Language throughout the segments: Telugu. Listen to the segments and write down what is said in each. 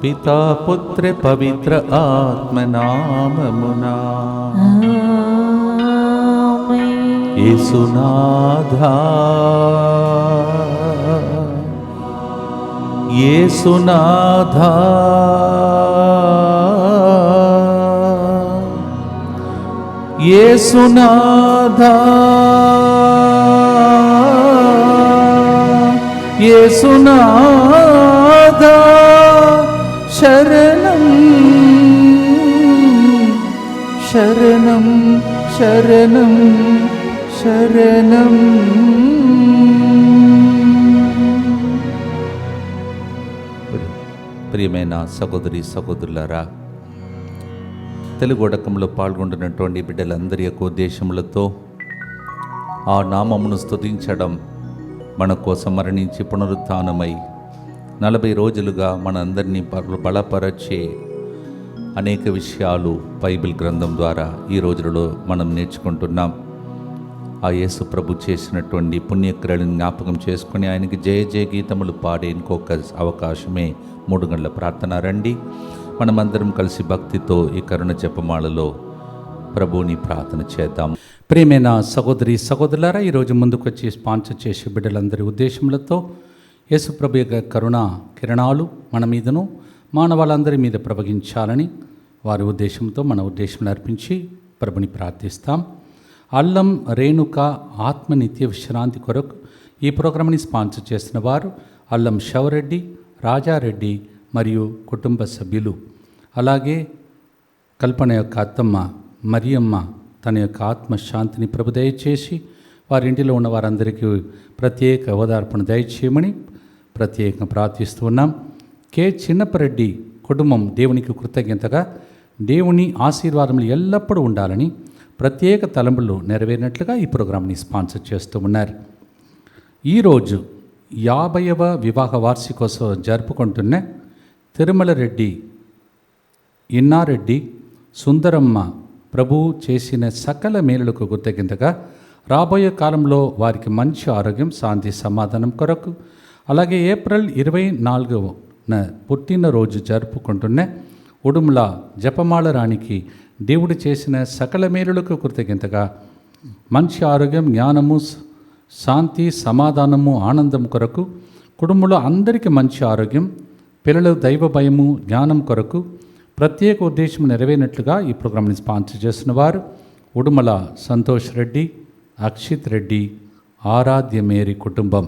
పితా పుత్ర పవిత్ర ఆత్మనామమునా యేసునాథా యేసునాథా యేసునాథా యేసునాథా శరణం శరణం శరణం శరణం. ప్రియమైన సహోదరి సహోదరులారా, తెలుగు ఉడకంలో పాల్గొంటున్నటువంటి బిడ్డలందరి యొక్క ఉద్దేశములతో ఆ నామమును స్తుతించడం, మన కోసం మరణించి పునరుత్థానమై 40 రోజులుగా మనందరినీ బలపరచే అనేక విషయాలు బైబిల్ గ్రంథం ద్వారా ఈ రోజులలో మనం నేర్చుకుంటున్నాం. ఆ యేసు ప్రభు చేసినటువంటి పుణ్యక్రియలను జ్ఞాపకం చేసుకుని ఆయనకి జయ జయ గీతములు పాడే ఇంకొక అవకాశమే 3 గంటల ప్రార్థన. రండి, మనమందరం కలిసి భక్తితో ఈ కరుణ జపమాలలో ప్రభువుని ప్రార్థన చేద్దాం. ప్రియమైన సహోదరి సహోదరులారా, ఈరోజు ముందుకు వచ్చి స్పాన్సర్ చేసే బిడ్డలందరి ఉద్దేశములతో యేసు ప్రభు యొక్క కరుణ కిరణాలు మన మీదను మానవాళ్ళందరి మీద ప్రవహించాలని వారి ఉద్దేశంతో మన ఉద్దేశంలో అర్పించి ప్రభుని ప్రార్థిస్తాం. అల్లం రేణుక ఆత్మ నిత్య విశ్రాంతి కొరకు ఈ ప్రోగ్రాంని స్పాన్సర్ చేసిన వారు అల్లం శవరెడ్డి, రాజారెడ్డి మరియు కుటుంబ సభ్యులు. అలాగే కల్పన యొక్క అత్తమ్మ మరియమ్మ తన యొక్క ఆత్మశాంతిని ప్రభు దయచేసి వారి ఇంటిలో ఉన్న వారందరికీ ప్రత్యేక ఓదార్పుణ దయచేయమని ప్రత్యేకంగా ప్రార్థిస్తూ ఉన్నాం. కె చిన్నపరెడ్డి కుటుంబం దేవునికి కృతజ్ఞతగా దేవుని ఆశీర్వాదములు ఎల్లప్పుడూ ఉండాలని ప్రత్యేక తలంపులు నెరవేరినట్లుగా ఈ ప్రోగ్రాంని స్పాన్సర్ చేస్తూ ఉన్నారు. ఈరోజు 50వ వివాహ వార్షికోత్సవం జరుపుకుంటున్న తిరుమల రెడ్డి, ఇన్నారెడ్డి, సుందరమ్మ ప్రభువు చేసిన సకల మేలులకు కృతజ్ఞతగా రాబోయే కాలంలో వారికి మంచి ఆరోగ్యం, శాంతి, సమాధానం కొరకు, అలాగే ఏప్రిల్ 24న పుట్టినరోజు జరుపుకుంటున్న ఉడుమల జపమాల రాణికి దేవుడు చేసిన సకల మేలులకు కృతజ్ఞతగా మంచి ఆరోగ్యం, జ్ఞానము, శాంతి, సమాధానము, ఆనందం కొరకు, కుటుంబంలో అందరికీ మంచి ఆరోగ్యం, పిల్లలు దైవ భయము, జ్ఞానం కొరకు ప్రత్యేక ఉద్దేశం నెరవేరినట్లుగా ఈ ప్రోగ్రాంని స్పాన్సర్ చేసిన వారు ఉడుమల సంతోష్ రెడ్డి, అక్షిత్ రెడ్డి, ఆరాధ్య మేరీ కుటుంబం.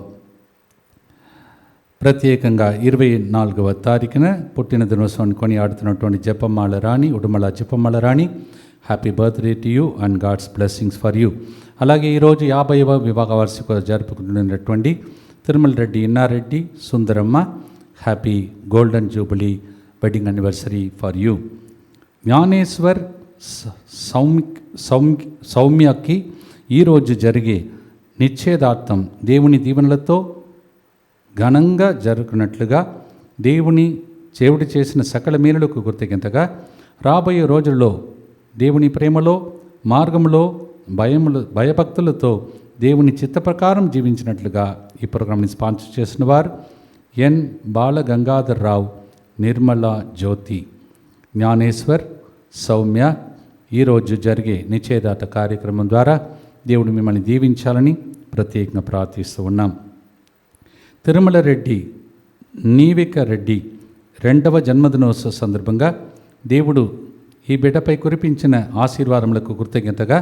ప్రత్యేకంగా 24వ తారీఖున పుట్టిన దినోత్సవాన్ని కొనియాడుతున్నటువంటి జపమాల Rani, Udumala Japamala Rani, happy birthday to you and God's blessings for you. అలాగే ఈరోజు 50వ వివాహ వార్షికోత్సవం జరుపుకుంటున్నటువంటి Tirumala Reddy, Innareddy, Sundaramma, happy golden jubilee wedding anniversary for you. Gnaneshwar సౌమ్యకి ఈరోజు జరిగే నిశ్చయదార్థం దేవుని దీవెనలతో ఘనంగా జరుగునట్లుగా దేవుడు చేసిన సకల మేలులకు కృతజ్ఞతగా రాబోయే రోజుల్లో దేవుని ప్రేమలో, మార్గంలో, భయభక్తులతో దేవుని చిత్త ప్రకారం జీవించినట్లుగా ఈ ప్రోగ్రాంని స్పాన్సర్ చేసిన వారు ఎన్ బాలగంగాధర్ రావు, నిర్మల జ్యోతి. జ్ఞానేశ్వర్, సౌమ్య ఈరోజు జరిగే నిశ్చయదార్థ కార్యక్రమం ద్వారా దేవుడు మిమ్మల్ని దీవించాలని ప్రత్యేకంగా ప్రార్థిస్తూ ఉన్నాం. తిరుమల రెడ్డి, నీవిక రెడ్డి 2వ జన్మదినోత్సవ సందర్భంగా దేవుడు ఈ బిడ్డపై కురిపించిన ఆశీర్వాదములకు కృతజ్ఞతగా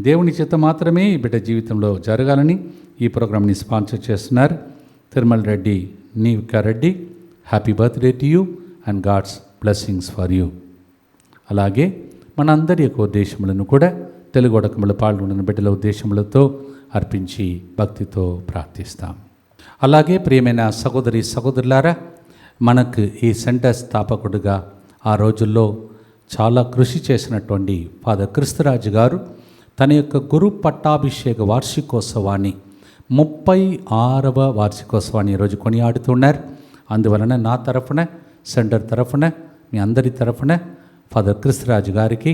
దేవుని చేత మాత్రమే ఈ బిడ్డ జీవితంలో జరగాలని ఈ ప్రోగ్రాంని స్పాన్సర్ చేస్తున్నారు. Tirumala Reddy, Neevika Reddy, happy birthday to you and God's blessings for you. అలాగే మనందరి యొక్క ఉద్దేశములను కూడా తెలుగు ఉడకములో పాల్గొన్న బిడ్డల ఉద్దేశములతో అర్పించి భక్తితో ప్రార్థిస్తాం. అలాగే ప్రియమైన సహోదరి సహోదరులారా, మనకు ఈ సెంటర్ స్థాపకుడుగా ఆ రోజుల్లో చాలా కృషి చేసినటువంటి ఫాదర్ క్రిస్తురాజు గారు తన యొక్క గురు పట్టాభిషేక వార్షికోత్సవాన్ని 36వ వార్షికోత్సవాన్ని ఈరోజు కొనియాడుతున్నారు. అందువలన నా తరఫున, సెంటర్ తరఫున, మీ అందరి తరఫున ఫాదర్ క్రిస్తురాజు గారికి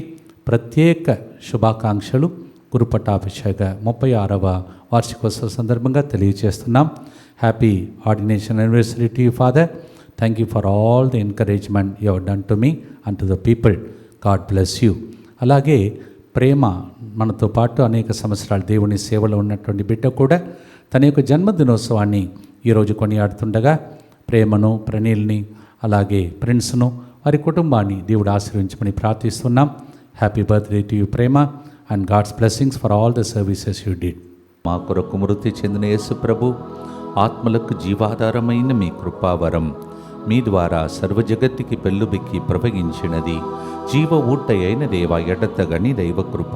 ప్రత్యేక శుభాకాంక్షలు. గురు పట్టాభిషేక 36వ వార్షికోత్సవ సందర్భంగా తెలియజేస్తున్నాం. Happy ordination anniversary to you father. Thank you for all the encouragement you have done to me and to the people. God bless you. అలాగే ప్రేమ మనతో పాటు అనేక సంవత్సరాలు దేవుని సేవలో ఉన్నటువంటి బిడ్డ కూడా తన యొక్క జన్మదినోత్సవాన్ని ఈరోజు కొనియాడుతుండగా ప్రేమను, ప్రణీల్ని, అలాగే ప్రిన్స్ను, వారి కుటుంబాన్ని దేవుడు ఆశీర్వించమని ప్రార్థిస్తున్నాం. Happy birthday to you Prema and God's blessings for all the services you did. మా కొరకు మృతి చెందిన యేసు ప్రభు ఆత్మలకు జీవాధారమైన మీ కృపావరం మీ ద్వారా సర్వజగత్తుకి పెళ్ళుబిక్కి ప్రవహించినది. జీవ ఊట అయిన దేవ ఎడతగని దైవకృప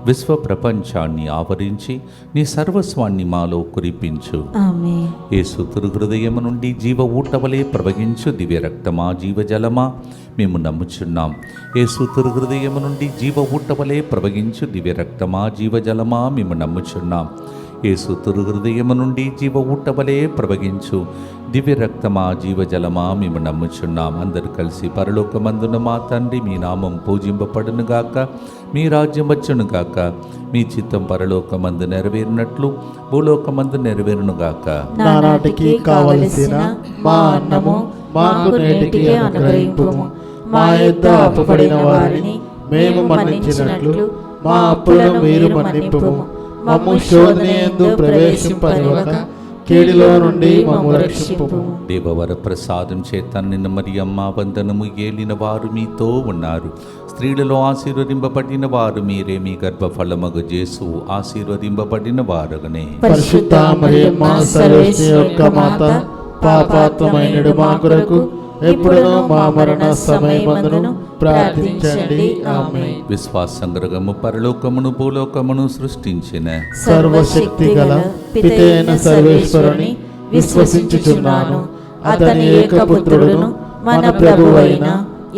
విశ్వ ప్రపంచాన్ని ఆవరించి నీ సర్వస్వాన్ని మాలో కురిపించు. యేసు తిరుహృదయము నుండి జీవ ఊట వలె ప్రవహించు దివ్య రక్తమా, జీవజలమా మేము నమ్ముచున్నాం. యేసు తిరుహృదయము నుండి జీవ ఊట వలె ప్రవహించు దివ్య రక్తమా, జీవజలమా మేము నమ్ముచున్నాం. యేసు తిరుహృదయము నుండి జీవ ఊట వలె ప్రవహించు దివ్య రక్తమా, జీవజలమా మేము నమ్ముచున్నాం. అందరు కలిసి పరలోకమందున మా తండ్రి మీ నామం పూజింపబడునుగాక, మీ రాజ్యం వచ్చునుగాక, మీ చిత్తం పరలోకమందు నెరవేరినట్లు భూలోకమందు నెరవేరునుగాక. నానాటికి కావలసిన మా అన్నము మాకు నేటికి అనుగ్రహింపుము. మా యొద్ద అప్పుపడిన వారిని మేము మన్నించినట్లు మా అప్పులను మీరు మన్నింపుము. మమ్ము శోధనయందు ప్రవేశింపనివ్వక కీడులో నుండి మమ్ము రక్షింపుము. దేవవర ప్రసాదం చేత నిన్న మరియమ్మ వందనము. ఏలిన వారు మీతో ఉన్నారు, స్త్రీలలో ఆశీర్వదింపబడిన వారు మీరే, మీ గర్భఫలమగు యేసు ఆశీర్వదింపబడిన వారుగనే. పరిశుద్ధ మరియమ్మ సర్వేశ్వరి యొక్క మాత, పాపాత్మమైనడు మా కొరకు ఎప్పుడునూ మా మరణ సమయమందును ప్రార్థించండి. ఆమేన్. విశ్వాస సంగ్రహము పరలోకమును భూలోకమును సృష్టించిన సర్వశక్తి గల పితైన సర్వేశ్వరుని విశ్వసించుచున్నాను. అతని ఏకపుత్రుడును మన ప్రభువైన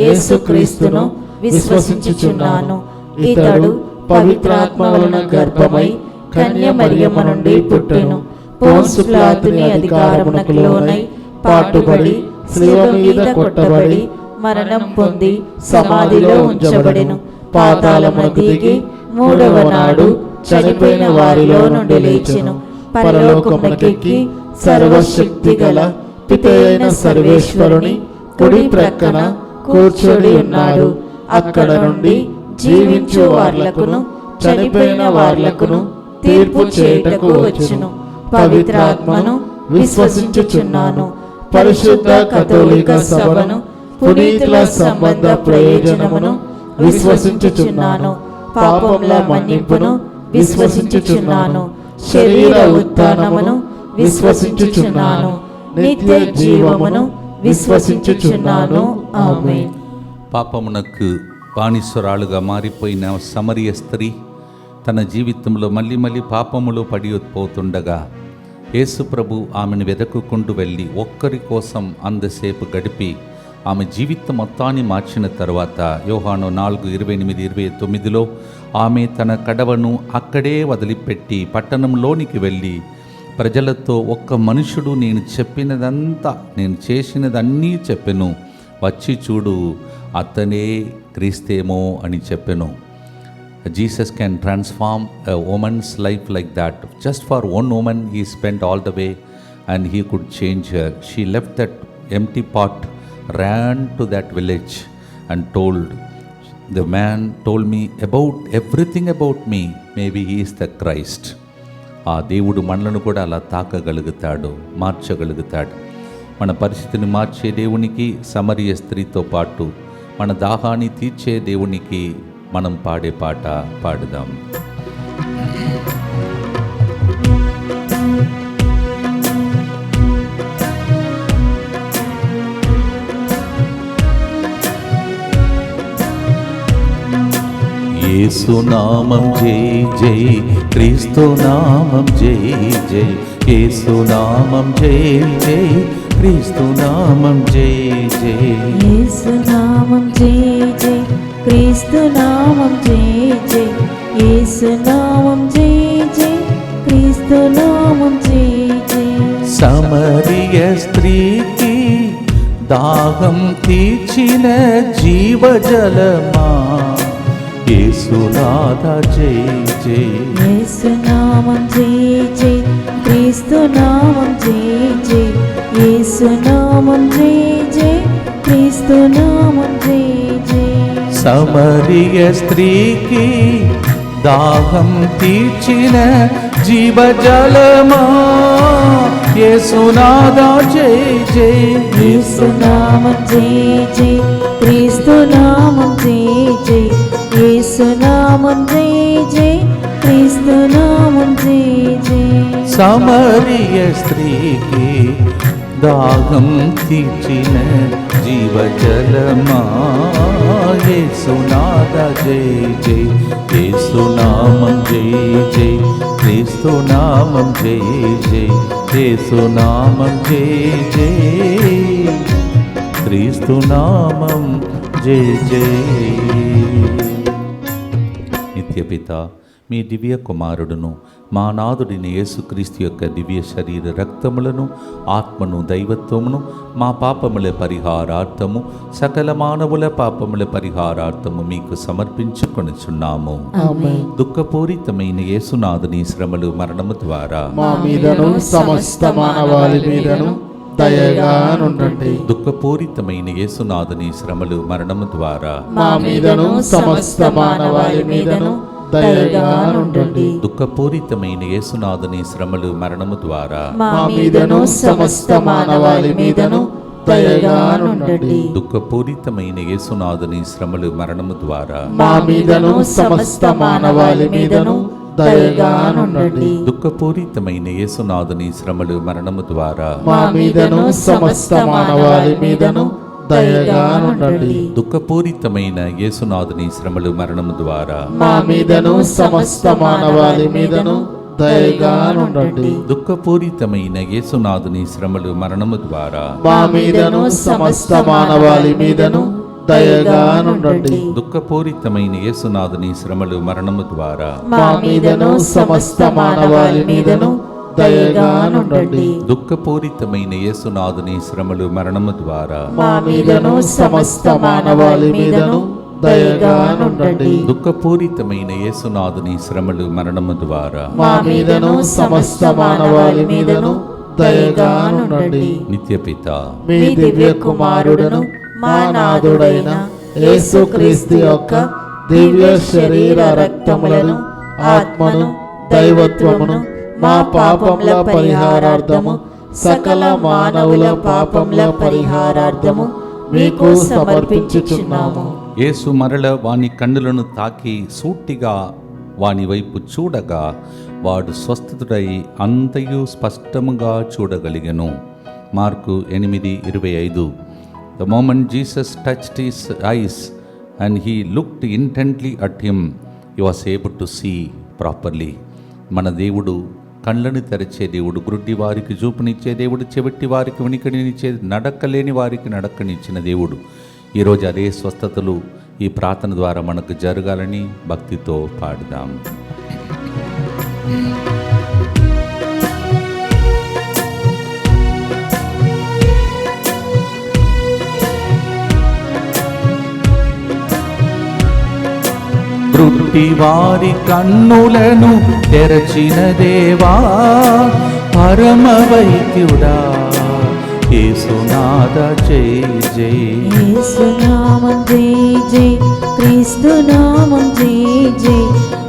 యేసుక్రీస్తును విశ్వసించుచున్నాను. ఇతడు పవిత్రాత్మ వలన గర్భమై కన్య మరియమ్మ నుండి పుట్టెను. పోన్సు పిలాతుని అధికారమునకు లోనై పాటుబడి శిలువ మీద కొట్టబడి మరణం పొంది సమాధిలో ఉంచబడెను. పాతాళమునకు దిగి మూడవ నాడు చనిపోయిన వారిలో నుండి లేచెను. పరలోకమునకెక్కి సర్వశక్తి గల పితైన సర్వేశ్వరుని కుడి ప్రక్కన కూర్చొని ఉన్నాడు. అక్కడ నుండి జీవించు వార్లకును చనిపోయిన వార్లకును తీర్పు చేయుటకు వచ్చును. పవిత్రాత్మను విశ్వసించుచున్నాను. పరిశుద్ధ కథోలిక సభను, పునీతుల సంబంధ ప్రయోజనమును విశ్వసించుచున్నాను. పాపముల మన్నింపును విశ్వసించుచున్నాను. శరీర ఉత్థానమును విశ్వసించుచున్నాను. నిత్య జీవమును విశ్వసించుచున్నాను. ఆమేన్. పాపమునకు బానిసరాలుగా మారిపోయిన సమరియ స్త్రీ తన జీవితంలో మళ్ళీ మళ్ళీ పాపములో పడిపోతుండగా యేసు ప్రభు ఆమెను వెదకుకుంటూ వెళ్ళి ఒక్కరి కోసం అంతసేపు గడిపి ఆమె జీవితం మొత్తాన్ని మార్చిన తర్వాత యోహాను 4:28-29లో ఆమె తన కడవను అక్కడే వదిలిపెట్టి పట్టణంలోనికి వెళ్ళి ప్రజలతో, ఒక్క మనుషుడు నేను చెప్పినదంతా, నేను చేసినదన్నీ చెప్పెను, వచ్చి చూడు, అతనే క్రీస్తేమో అని చెప్పెను. Jesus can transform a woman's life like that. Just for one woman he spent all the way and he could change her. She left that empty pot, ran to that village and told, the man told me about everything about me. Maybe he is the Christ. ఆ దేవుడు మనలను కూడా అలా తాకగలుగుతాడు, మార్చగలుగుతాడు. మన పరిస్థితిని మార్చే దేవునికి సమరియ స్త్రీతో పాటు మన దాహాన్ని తీర్చే దేవునికి మనం పాడే పాట పాడుదాం. యేసు నామం జై జై, క్రీస్తు నామం జై జై, యేసు నామం జై జై, క్రీస్తు నామం జై జై, యేసు నామం జై జై, క్రీస్తు నామం జై జై, యేసు నామం జై జై, క్రీస్తు నామం జై జై. సమరియ స్త్రీకి దాహం తీర్చిన జీవజలమా, యేసునాథ జై జై, యేసు నామం జై జై, క్రీస్తు నామం జై జై, యేసు నామం జై క్రీస్తునామం జయ జయ. సమరియ స్త్రీకి దాహం తీర్చిన జీవజలమా యేసునాదా జై జై. యేసునామం జయ జయ. క్రీస్తునామం జయ జయ. యేసునామం జయ జయ. క్రీస్తునామం జయ జయ. సమరియ స్త్రీకి దాహం తీర్చిన జీవజలమా యేసునాదా జై జై. యేసునామం జై జై. క్రీస్తునామం జై జై. యేసునామం జై జై. క్రీస్తునామం జై జై. నిత్యపిత మీ దివ్య కుమారుడును మా నాథుడిని యేసుక్రీస్తు యొక్క దివ్య శరీర రక్తములను ఆత్మను దైవత్వమును మా పాపముల పరిహారార్థము సకల మానవుల పాపముల పరిహారార్థము మీకు సమర్పించుకొనుచున్నాము. దుఃఖపూరితమైన యేసునాథుని శ్రమలు మరణము ద్వారా మా మీదను సమస్త మానవాళి మీదను దయగా నుండండి. దుఃఖపూరితమైన యేసునాథుని శ్రమలు మరణము ద్వారా మా మీదను సమస్త మానవాళి మీదను దయగా నుండండి. దుఃఖపూరితమైన యేసునాథుని శ్రమలు మరణము ద్వారా మా మీదను సమస్త మానవాళి మీదను దయగా నుండండి. దుఃఖపూరితమైన యేసునాథుని శ్రమలు మరణము ద్వారా మా మీదను సమస్త మానవాళి మీదను దయగా నుండండి. దుఃఖపూరితమైన యేసునాథుని శ్రమలు మరణము ద్వారా మా మీదను సమస్త మానవాళి మీదను దయగా నుండండి. దుఃఖపూరితమైన యేసునాథుని శ్రమలు మరణము ద్వారా మా మీదను సమస్త మానవాళి మీదను దయగా నుండండి. దుఃఖపూరితమైన యేసునాథుని శ్రమలు మరణము ద్వారా మా మీదను సమస్త మానవాళి మీదను దయగా నుండండి. దుఃఖపూరితమైన యేసునాథుని శ్రమలు మరణము ద్వారా మా మీదను సమస్త మానవాళి మీదను దయగా నుండండి. దుఃఖపూరితమైన యేసునాథుని శ్రమలు మరణము ద్వారా మా మీదను సమస్త మానవాళి మీదను దయగా నుండండి. దుఃఖపూరితమైన యేసునాథుని శ్రమలు మరణము ద్వారా మా మీదను సమస్త మానవాళి మీదను దయగా నుండండి. నిత్యపిత మీ దివ్య కుమారుడును మా నాథుడైన యేసుక్రీస్తు యొక్క దివ్య శరీర రక్తములను ఆత్మను దైవత్వమును మా పాపముల పరిహారార్థము సకల మానవుల పాపముల పరిహారార్థము మీకు సమర్పించుచున్నాము. యేసు మరల వాని కన్నులను తాకి సూటిగా వాని వైపు చూడగా వాడు స్వస్థతుడై అంతయు స్పష్టముగా చూడగలిగెను. Mark 8:25. The moment Jesus touched his eyes and he looked intently at him, he was able to see properly. మన దేవుడు కళ్ళని తెరచే దేవుడు, గుడ్డి వారికి చూపునిచ్చే దేవుడు, చెవిటి వారికి వినికిడినిచ్చే, నడకలేని వారికి నడకనిచ్చిన దేవుడు. ఈరోజు అదే స్వస్థతలు ఈ ప్రార్థన ద్వారా మనకు జరగాలని భక్తితో పాడుదాం. గుడ్డి వారి కన్నులను తెరచిన దేవా, పరమ వైద్యుడా, యేసునాథ జై జై. యేసునామం జయ జయ. క్రీస్తునామం జయ జయ.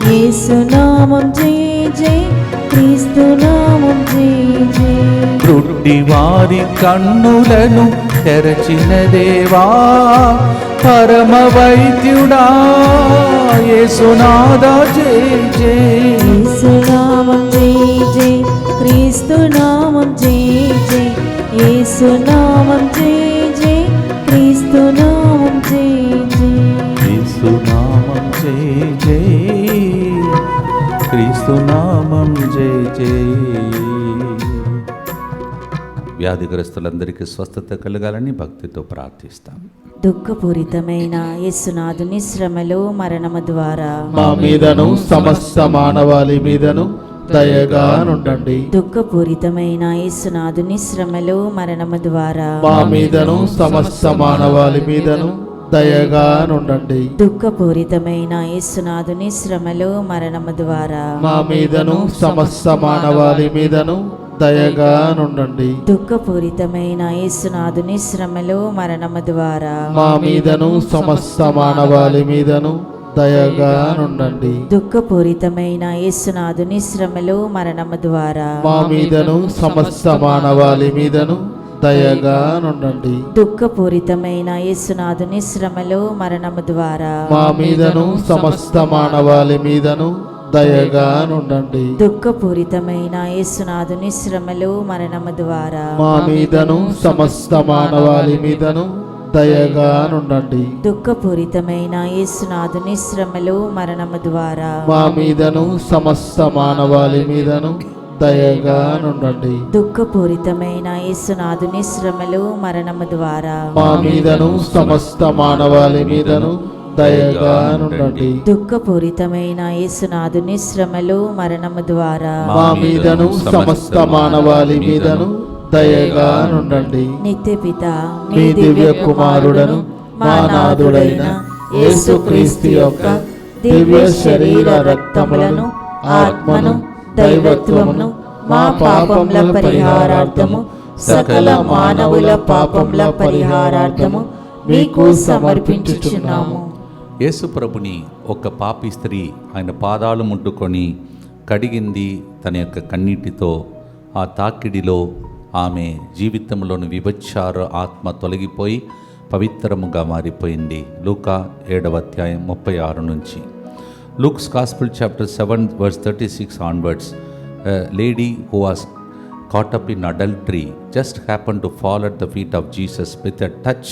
యేసునామం జయ జయ. క్రీస్తునామం జయ జయ. గుడ్డి వారి కన్నులను తెరచిన దేవా, పరమ వైద్యుడా, యేసునాథ జై జై. యేసునామం జయ జయ. క్రీస్తునామం జయ జయ. యేసునామం జయ జయ. క్రీస్తునామం జయ జయ. యేసునామం జై జై. క్రీస్తునామం జై జై. వ్యాధిగ్రస్తులందరికీ స్వస్థత కలగాలని భక్తితో ప్రార్థిస్తాం. దుఃఖపూరితమైన యేసునాథుని శ్రమలు మరణము ద్వారా మా మీదను సమస్త మానవాళి మీదను దయగా నుండండి. దుఃఖపూరితమైన యేసునాథుని శ్రమలు మరణము ద్వారా మా మీదను సమస్త మానవాళి మీదను దయగా నుండండి. దుఃఖపూరితమైన యేసునాథుని శ్రమలు మరణము ద్వారా మా మీదను సమస్త మానవాళి మీదను దయగా నుండండి. దుఃఖపూరితమైన యేసునాథుని శ్రమలు మరణము ద్వారా మా మీదను సమస్త మానవాళి మీదను దయగా నుండండి. దుఃఖపూరితమైన యేసునాథుని శ్రమలు మరణము ద్వారా మా మీదను సమస్త మానవాళి మీదను దయగా నుండండి. దుఃఖపూరితమైన యేసునాథుని శ్రమలు మరణము ద్వారా మా మీదను సమస్త మానవాళి మీదను దయగా నుండండి. దుఃఖపూరితమైన యేసునాథుని శ్రమలు మరణము ద్వారా మా మీదను సమస్త మానవాళి మీదను దయగా నుండండి. దుఃఖపూరితమైన యేసునాథుని శ్రమలు మరణము ద్వారా మా మీదను సమస్త మానవాళి మీదను దయగా నుండండి. దుఃఖపూరితమైన యేసునాథుని శ్రమలు మరణము ద్వారా మా మీదను సమస్త మానవాళి మీదను దయగా నుండండి. దుఃఖపూరితమైన యేసునాథుని శ్రమలు మరణము ద్వారా మా మీదను సమస్త మానవాళి మీదను దయగా నుండండి. నిత్యపిత మీ దివ్య కుమారుడను మా నాథుడైన యేసుక్రీస్తు యొక్క దివ్య శరీర రక్తములను ఆత్మను దైవత్వమును మా పాపముల పరిహారార్థము సకల మానవుల పాపముల పరిహారార్థము మీకు సమర్పించుచున్నాము. యేసు ప్రభుని ఒక పాపి స్త్రీ ఆయన పాదాలు ముట్టుకొని కడిగింది తన యొక్క కన్నీటితో. ఆ తాకిడిలో ఆమె జీవితంలోని విభచార ఆత్మ తొలగిపోయి పవిత్రముగా మారిపోయింది. లూకా 7వ అధ్యాయం 36 నుంచి. Luke's Gospel chapter 7 verse 36 onwards, a lady who was caught up in adultery just happened to fall at the feet of Jesus with a touch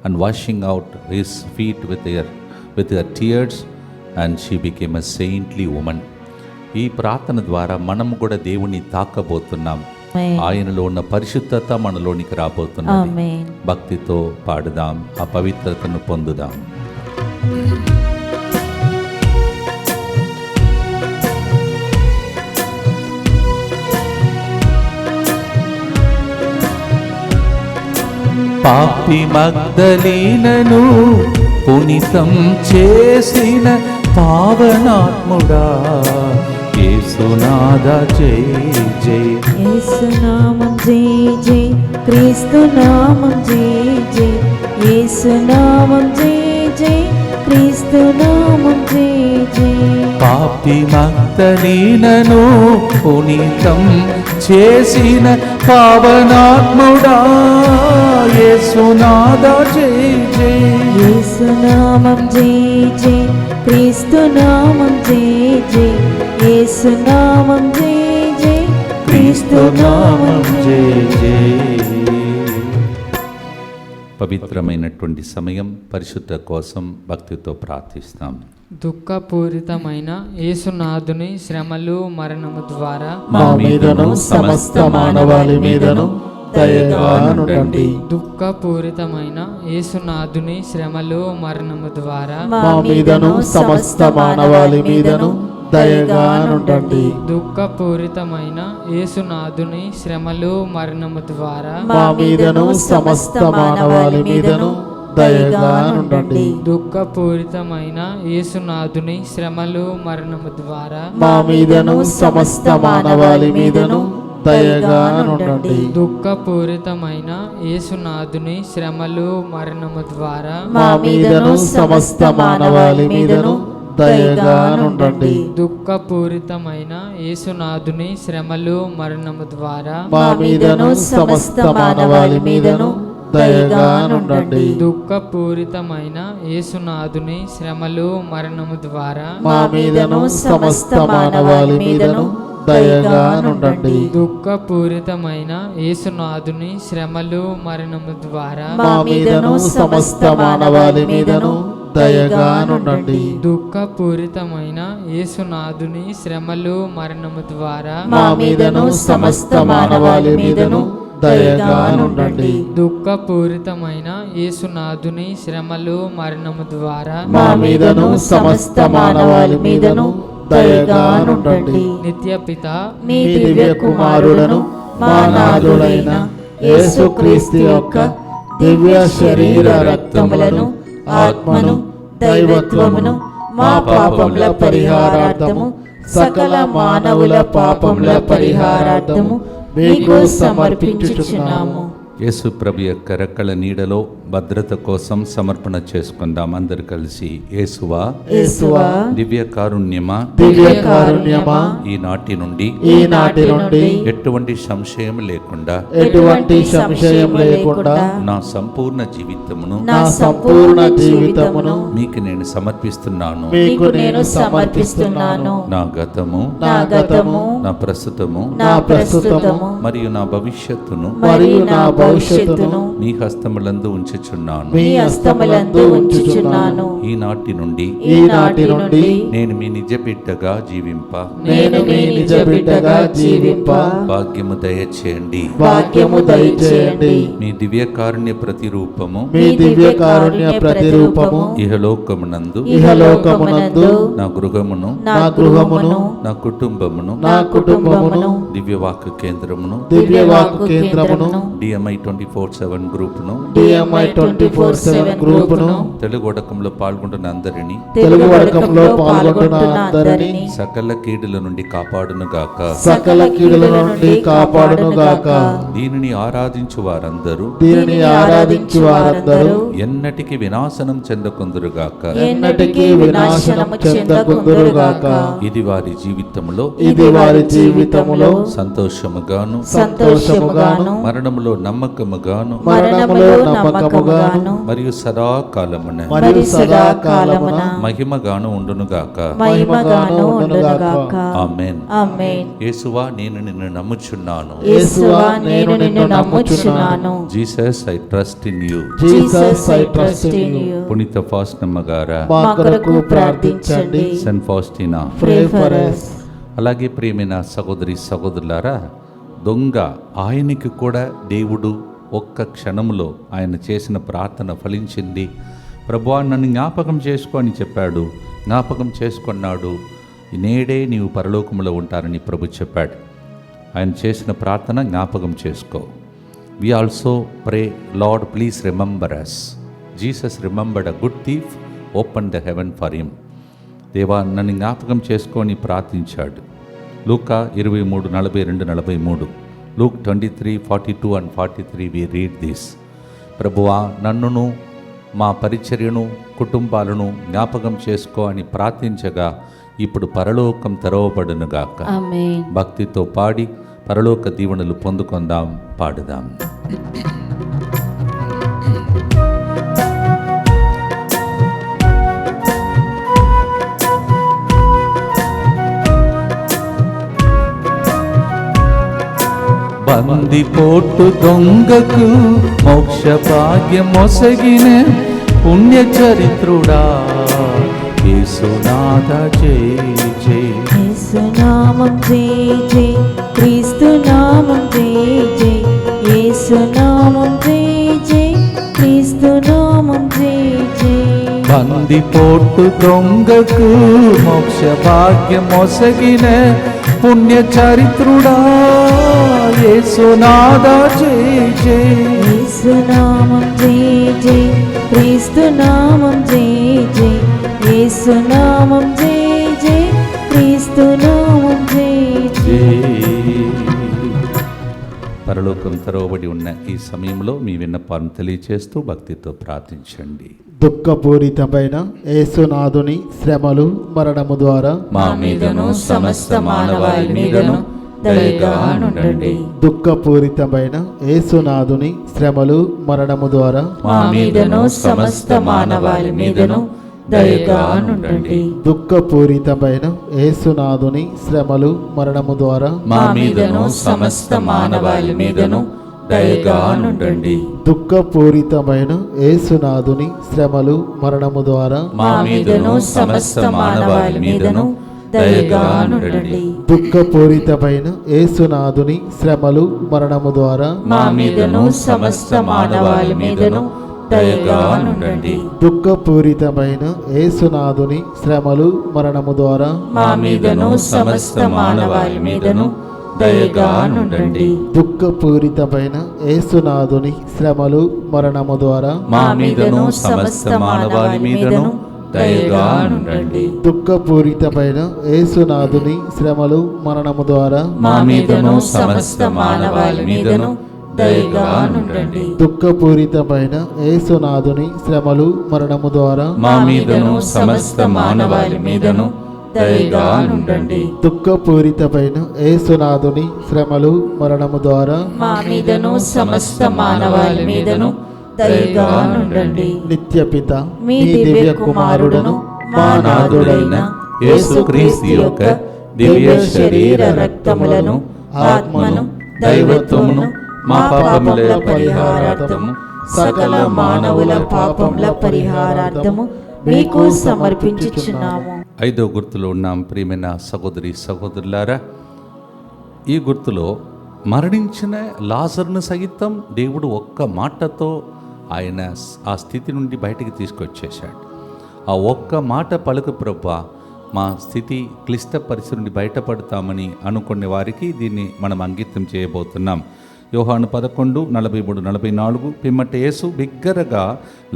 and washing out his feet with her tears, and she became a saintly woman. ఈ ప్రార్థన ద్వారా మనము కూడా దేవుని తాకబోతున్నాం. ఆయనలో ఉన్న పరిశుద్ధత మనలోనికి రాబోతున్నది. ఆమేన్. భక్తితో పాడుదాం, ఆ పవిత్రతను పొందుదాం. పాపి మగ్దలీనను పునీతం చేసిన పావనాత్ముడా యేసునాథ జై జై. యేసునామం జై జై, క్రీస్తునామం జై జై, యేసునామం జై జై, క్రీస్తునామం జై జై. పాపి మగ్దలీనను పునీతం చేసిన పావనాత్ముడా యేసునాథ జై జై. యేసునామం జై జై, క్రీస్తునామం జై జై, యేసునామం జై జై, క్రీస్తునామం జై జై. పవిత్రమైనటువంటి సమయం పరిశుద్ధ కోసం భక్తితో ప్రార్థిస్తాం. దుఃఖపూరితమైన యేసునాథుని శ్రమలు మరణము ద్వారా మా మీదను సమస్త మానవాళి మీదను దయగా నుండండి. దుఃఖపూరితమైన యేసునాథుని శ్రమలు మరణము ద్వారా మా మీదను సమస్త మానవాళి మీదను దయగా నుండండి. దుఃఖపూరితమైన యేసునాథుని శ్రమలు మరణము ద్వారా మా మీదను సమస్త మానవాళి మీదను దయగా నుండండి. దుఃఖపూరితమైన యేసునాథుని శ్రమలు మరణము ద్వారా మా మీదను సమస్త మానవాళి మీదను దయగా నుండండి. దుఃఖపూరితమైన యేసునాథుని శ్రమలు మరణము ద్వారా మా మీదను సమస్త మానవాళి మీదను దయగా నుండండి. దుఃఖపూరితమైన యేసునాథుని శ్రమలు మరణము ద్వారా మా మీదను సమస్త మానవాళి మీదను దయగా నుండండి. దుఃఖపూరితమైన యేసునాథుని శ్రమలు మరణము ద్వారా మా మీదను సమస్త మానవాళి మీదను దయగా నుండండి. దుఃఖపూరితమైన యేసునాథుని శ్రమలు మరణము ద్వారా మా మీదను సమస్త మానవాళి మీదను దయగా నుండండి. దుఃఖపూరితమైన యేసునాథుని శ్రమలు మరణము ద్వారా మా మీదను సమస్త మానవాళి మీదను దయగా నుండండి. దుఃఖపూరితమైన యేసునాథుని శ్రమలు మరణము ద్వారా మా మీదను సమస్త మానవాళి మీదను దయగా నుండండి. నిత్యపిత మీ దివ్య కుమారుడను మా నాథుడైన యేసుక్రీస్తు యొక్క దివ్య శరీర రక్తములను ఆత్మను దైవత్వమును మా పాపముల పరిహారార్థము సకల మానవుల పాపముల పరిహారార్థము మీకు సమర్పించుచున్నాము. యేసు ప్రభు యొక్క రెక్కల నీడలో భద్రత కోసం సమర్పణ చేసుకుందాం. అందరు కలిసి యేసువా, యేసువా, దివ్య కారుణ్యమా, దివ్య కారుణ్యమా, ఈనాటి నుండి ఈనాటి నుండి ఎటువంటి సంశయం లేకుండా ఎటువంటి సంశయం లేకుండా నా సంపూర్ణ జీవితమును నా సంపూర్ణ జీవితమును మీకు నేను సమర్పిస్తున్నాను. మీకు నేను సమర్పిస్తున్నాను. నా గతము, నా గతము, నా ప్రస్తుతము నా ప్రస్తుతము మరియు నా భవిష్యత్తును మరియు నా భవిష్యత్తును మీ హస్తములందు ఉంచుచున్నాను. మీ హస్తములందు ఉంచుచున్నాను. ఈనాటి నుండి ఈనాటి నుండి నేను మీ నిజ బిడ్డగా జీవింప నేను మీ నిజ బిడ్డగా జీవింప భాగ్యము దయచేయండి. భాగ్యము దయచేయండి. మీ దివ్య కారుణ్య ప్రతిరూపము మీ దివ్య కారుణ్య ప్రతిరూపము ఇహలోకమునందు ఇహలోకమునందు నా గృహమును నా గృహమును నా కుటుంబమును నా కుటుంబమును దివ్యవాక్కు కేంద్రమును దివ్యవాక్కు కేంద్రమును డిఎంఐ 24/7 గ్రూపును డిఎంఐ 24/7 గ్రూపును తెలుగు వడకంలో పాల్గొంటున్న అందరినీ తెలుగు వర్గంలో పాల్గొంటున్న అందరినీ సకల కీడుల నుండి కాపాడునుగాక. సకల కీడుల నుండి కాపాడునుగాక. దీనిని ఆరాధించు వారందరూ దీనిని ఆరాధించు వారందరూ ఎన్నటికి వినాశనం చెందకుందురుగాక. ఎన్నటికీ వినాశనము చెందకుందురుగాక. ఇది వారి జీవితంలో ఇది వారి జీవితములో సంతోషముగాను సంతోషముగాను మరణములో నమ్మకముగాను మరణములో నమ్మకముగాను మరియు సదాకాలమున మరియు సదాకాలమున మహిమగాను ఉండునుగాక. మహిమగాను ఉండునుగాక. ఆమేన్. ఆమేన్. యేసువా, నేను నిన్ను నమ్ముచున్నాను. యేసువా, నేను నిన్ను నమ్ముచున్నాను. Jesus, I trust in you. Jesus, I trust in you. పునీత ఫాస్టమ్మ గారా, మా కొరకు ప్రార్థించండి. Saint Faustina, pray for us. అలాగే ప్రియమైన సహోదరి సహోదరులారా, దొంగ ఆయనకి కూడా దేవుడు ఒక్క క్షణంలో ఆయన చేసిన ప్రార్థన ఫలించింది. ప్రభువా, నన్ను జ్ఞాపకం చేసుకో అని చెప్పాడు. జ్ఞాపకం చేసుకున్నాడు. నేడే నీవు పరలోకంలో ఉంటారని ప్రభు చెప్పాడు. ఆయన చేసిన ప్రార్థన జ్ఞాపకం చేసుకో. We also pray, Lord please remember us. Jesus remembered a good thief, open the heaven for him. దేవా, నన్ను జ్ఞాపకం చేసుకొని ప్రార్థించాడు. Luka 23:42-43, Luke 23:42 and 43 we read this. ప్రభువా, నన్నును మా పరిచర్యను కుటుంబాలను జ్ఞాపకం చేసుకో అని ప్రార్థించగా ఇప్పుడు పరలోకం తెరవబడునుగాక. ఆమేన్. భక్తితో పాడి పరలోక దీవెనలు పొందుకుందాం. పాడుదాం. బందిపోటు దొంగకు మోక్ష భాగ్యం మొసగిన పుణ్య చరిత్రుడా యేసునాథ జై జై. యేసునామం జై జై, క్రీస్తునామం జై జై, యేసునామం జై జై, క్రీస్తునామం జై జై. బందిపోటు దొంగకు మోక్ష భాగ్యం మొసగిన పుణ్య చరిత్రుడా యేసునాథ జై జై. యేసునామం జై జై, క్రీస్తునామం జై జై, యేసునామం జై జై, క్రీస్తునామం జై జై. పరలోకం తెరవబడి ఉన్న ఈ సమయంలో మీ విన్నపాలను తెలియచేస్తూ భక్తితో ప్రార్థించండి. దుఃఖపూరితమైన యేసునాథుని శ్రమలు మరణము ద్వారా మా మీదను సమస్త మానవాళి మీదను దయగా నుండండి. దుఃఖపూరితమైన యేసునాథుని శ్రమలు మరణము ద్వారా మా మీదను సమస్త మానవాళి మీదను దయగా నుండండి. దుఃఖపూరితమైన యేసునాథుని శ్రమలు మరణము ద్వారా మా మీదను సమస్త మానవాళి మీదను దయగా నుండండి. దుఃఖపూరితమైన యేసునాథుని శ్రమలు మరణము ద్వారా మా మీదను సమస్త మానవాళి మీదను దయగా నుండండి. దుఃఖపూరితమైన యేసునాథుని శ్రమలు మరణము ద్వారా మా మీదను సమస్త మానవాళి మీదను దయగా నుండండి. దుఃఖపూరితమైన యేసునాథుని శ్రమలు మరణము ద్వారా మా మీదను సమస్త మానవాళి మీదను దయగా నుండండి. దుఃఖపూరితమైన యేసునాథుని శ్రమలు మరణము ద్వారా మా మీదను సమస్త మానవాళి మీదను దయగా నుండండి. దుఃఖపూరితమైన యేసునాథుని శ్రమలు మరణము ద్వారా మా మీదను సమస్త మానవాళి మీదను దయగా నుండండి. దుఃఖపూరితమైన యేసునాథుని శ్రమలు మరణము ద్వారా మా మీదను సమస్త మానవాళి మీదను దయగా నుండండి. దుఃఖపూరితమైన యేసునాథుని శ్రమలు మరణము ద్వారా మా మీదను సమస్త మానవాళి మీదను దయగా నుండండి. నిత్యపిత మీ దివ్య కుమారుడును మా నాథుడైన యేసుక్రీస్తు యొక్క దివ్య శరీర రక్తములను ఆత్మను దైవత్వమును మా పాపముల పరిహారార్థము సకల మానవుల పాపముల పరిహారార్థము మీకు సమర్పించుచున్నాము. 5వ గుర్తులో ఉన్నాం. ప్రియమైన సహోదరులారా, ఈ గుర్తులో మరణించిన లాజరును సహితం దేవుడు ఒక్క మాటతో ఆయన ఆ స్థితి నుండి బయటికి తీసుకొచ్చేశాడు. ఆ ఒక్క మాట పలుకు ప్రభువా, మా స్థితి క్లిష్ట పరిస్థితి నుండి బయటపడతామని అనుకునే వారికి దీన్ని మనం అంకితం చేయబోతున్నాం. యోహాను 11:43-44 పిమ్మట యేసు బిగ్గరగా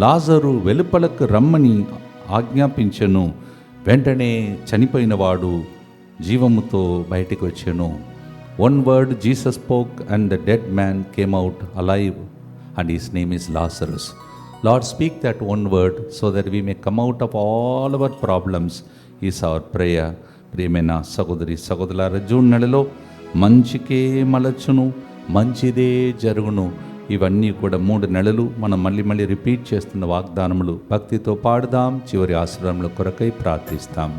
లాజరు వెలుపలకు రమ్మని ఆజ్ఞాపించెను. వెంటనే చనిపోయినవాడు జీవముతో బయటికి వచ్చెను. One word Jesus spoke and the dead man came out alive and his name is Lazarus. Lord, speak that one word so that we may come out of all our problems is our prayer. ప్రియమైన సహోదరులారా, జూన్ నెలలో మంచికే మలచును, మంచిదే జరుగును. ఇవన్నీ కూడా 3 నెలలు మనం మళ్ళీ రిపీట్ చేస్తున్న వాగ్దానములు. భక్తితో పాడుదాం, చివరి ఆశీర్వాదముల కొరకై ప్రార్థిస్తాం.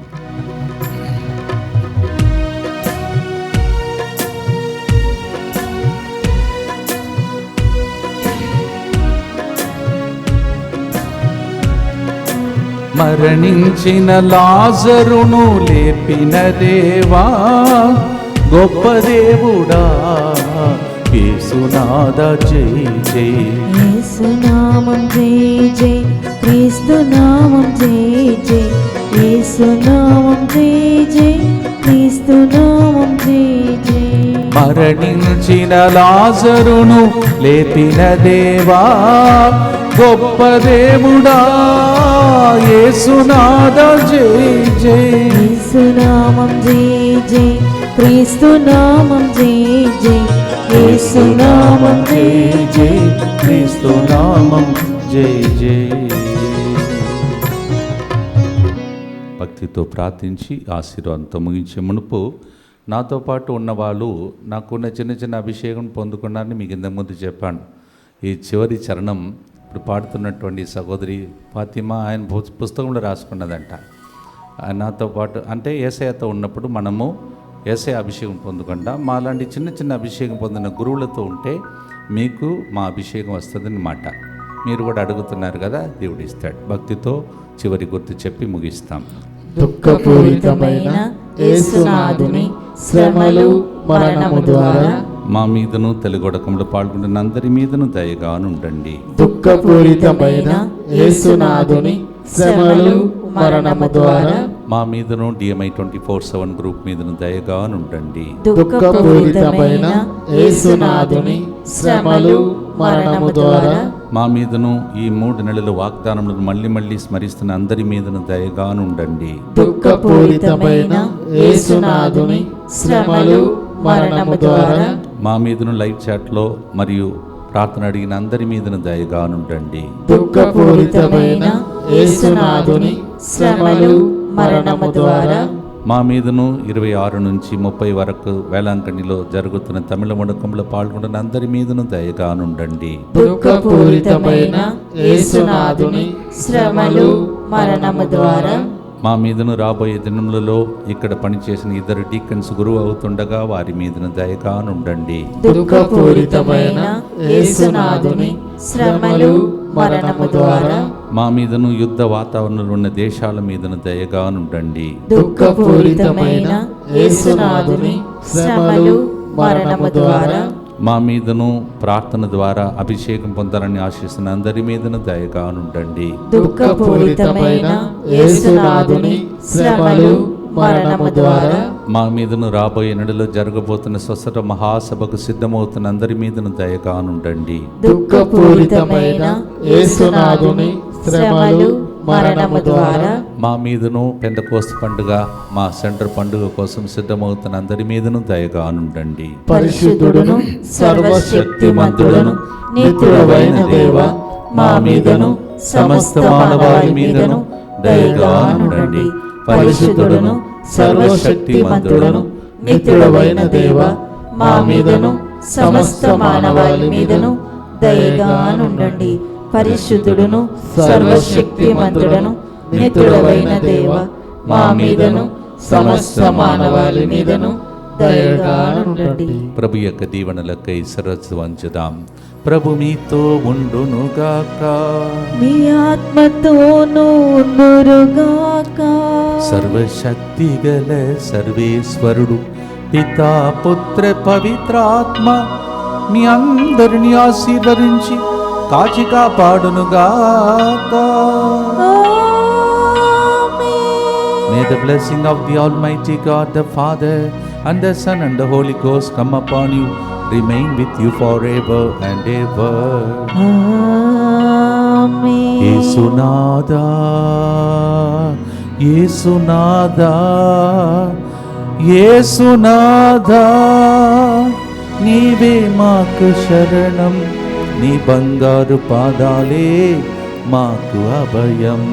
మరణించిన లాజరును లేపిన దేవా, గొప్ప దేవుడా, యేసునాథ జై జై. యేసునామం జై జై, క్రీస్తునామం జై జై. యేసునామం జై జై, క్రీస్తునామం జై జై. మరణించిన లాజరును లేపిన దేవా, గొప్ప దేవుడా, యేసునాథ జై జై. యేసునామం జై జై, క్రీస్తునామం జై జై. యేసునామం జై జై, క్రీస్తునామం జై జై. భక్తితో ప్రార్థించి ఆశీర్వాదంతో ముగించే మునుపు నాతో పాటు ఉన్నవాళ్ళు నాకున్న చిన్న అభిషేకం పొందుకున్నారని మీకు ఇంతకుముందు చెప్పాను. ఈ చివరి చరణం ఇప్పుడు పాడుతున్నటువంటి సహోదరి ఫాతిమా ఆయన పుస్తకంలో రాసుకున్నదంట. నాతో పాటు అంటే యేసయ్యతో ఉన్నప్పుడు మనము యేసయ్య అభిషేకం పొందుకుంటా. మాలాంటి చిన్న అభిషేకం పొందిన గురువులతో ఉంటే మీకు మా అభిషేకం వస్తుందని మాట. మీరు కూడా అడుగుతున్నారు కదా, దేవుడు ఇస్తాడు. భక్తితో చివరి గుర్తు చెప్పి ముగిస్తాం. దుఃఖపూరితమైన యేసునాథుని శ్రమలు మరణము ద్వారా మా మీదను తెలుగొడకంలో పాల్గొంటున్న అందరి మీదను దయగా నుండండి. దుఃఖపూరితమైన యేసునాథుని శ్రమలు మరణము ద్వారా మా మీదను DMI 24/7 గ్రూప్ మీదను దయగా నుండండి. దుఃఖపూరితమైన యేసునాథుని శ్రమలు మరణము ద్వారా మా మీదను ఈ 3 నెలల వాగ్దానములను మళ్ళీ స్మరిస్తున్న అందరి మీదను దయగా నుండండి. దుఃఖపూరితమైన యేసునాథుని శ్రమలు మరణము ద్వారా మా మీదను లైవ్ చాట్లో మరియు ప్రార్థన అడిగిన అందరి మీదను దయగా నుండండి. దుఃఖపూరితమైన యేసునాథుని శ్రమలు మరణము ద్వారా మా మీదను 26 నుంచి 30 వరకు వేలాంకణిలో జరుగుతున్న తమిళ ముడకంలో పాల్గొంటున్న అందరి మీదను దయగా నుండండి. దుఃఖపూరితమైన యేసునాథుని శ్రమలు మరణము ద్వారా మా మీదను రాబోయే దినములలో ఇక్కడ పనిచేసిన ఇద్దరు డీకన్స్ గురువు అవుతుండగా వారి మీదను దయగా నుండండి. దుఃఖపూరితమైన యేసునాథుని శ్రమలు మరణము ద్వారా మా మీదను యుద్ధ వాతావరణంలో ఉన్న దేశాల మీదను దయగా నుండండి. దుఃఖపూరితమైన యేసునాథుని శ్రమలు మరణము ద్వారా మా మీదను ప్రార్థన ద్వారా అభిషేకం పొందాలని ఆశిస్తున్న అందరి మీదను దయగా నుండండి. దుఃఖపూరితమైన యేసునాథుని శ్రమలు మరణము ద్వారా మా మీదను రాబోయే నెలలో జరగబోతున్న స్వస్థత మహాసభకు సిద్ధమవుతున్న అందరి మీదను దయగా నుండండి. దుఃఖపూరితమైన యేసునాథుని శ్రమలు మరణము ద్వారా మా మీదను పెంటకోస్తు పండుగ మా సెంటర్ పండుగ కోసం సిద్ధమవుతున్న అందరి మీదను దయగానుండండి. పరిశుద్ధుడును సర్వశక్తిమంతుడును నిత్యుడవైన దేవ, మా మీదను సమస్త మానవాళి మీదను దయగానుండండి. పరిశుద్ధుడును సర్వశక్తిమంతుడును నిత్యుడవైన దేవ, మా మీదను సమస్త మానవాళి మీదను దయగానుండండి. పరిశుద్ధుడును సర్వశక్తిమంతుడును నిత్యుడవైన దేవ, మా మీదను సమస్త మానవాళి మీదను దయగానుండండి. ప్రభు యొక్క దీవెనలకై సరస్సు వంచుదాం. ప్రభు మీతో ఉండునుగాక. మీ ఆత్మతోనూ ఉండురుగాక. సర్వశక్తి గల సర్వేశ్వరుడు పితా పుత్ర పవిత్రాత్మ మీ అందరిని ఆశీర్వదించి కాచి కాపాడునుగాక. May the blessing of the Almighty God, the Father, and the Son, and the Holy Ghost come upon you, remain with you forever and ever. ఆమేన్. యేసునాథా, యేసునాథా, యేసునాథా, నీవే మాకు శరణం, నీ బంగారు పాదాలే మాకు అభయం.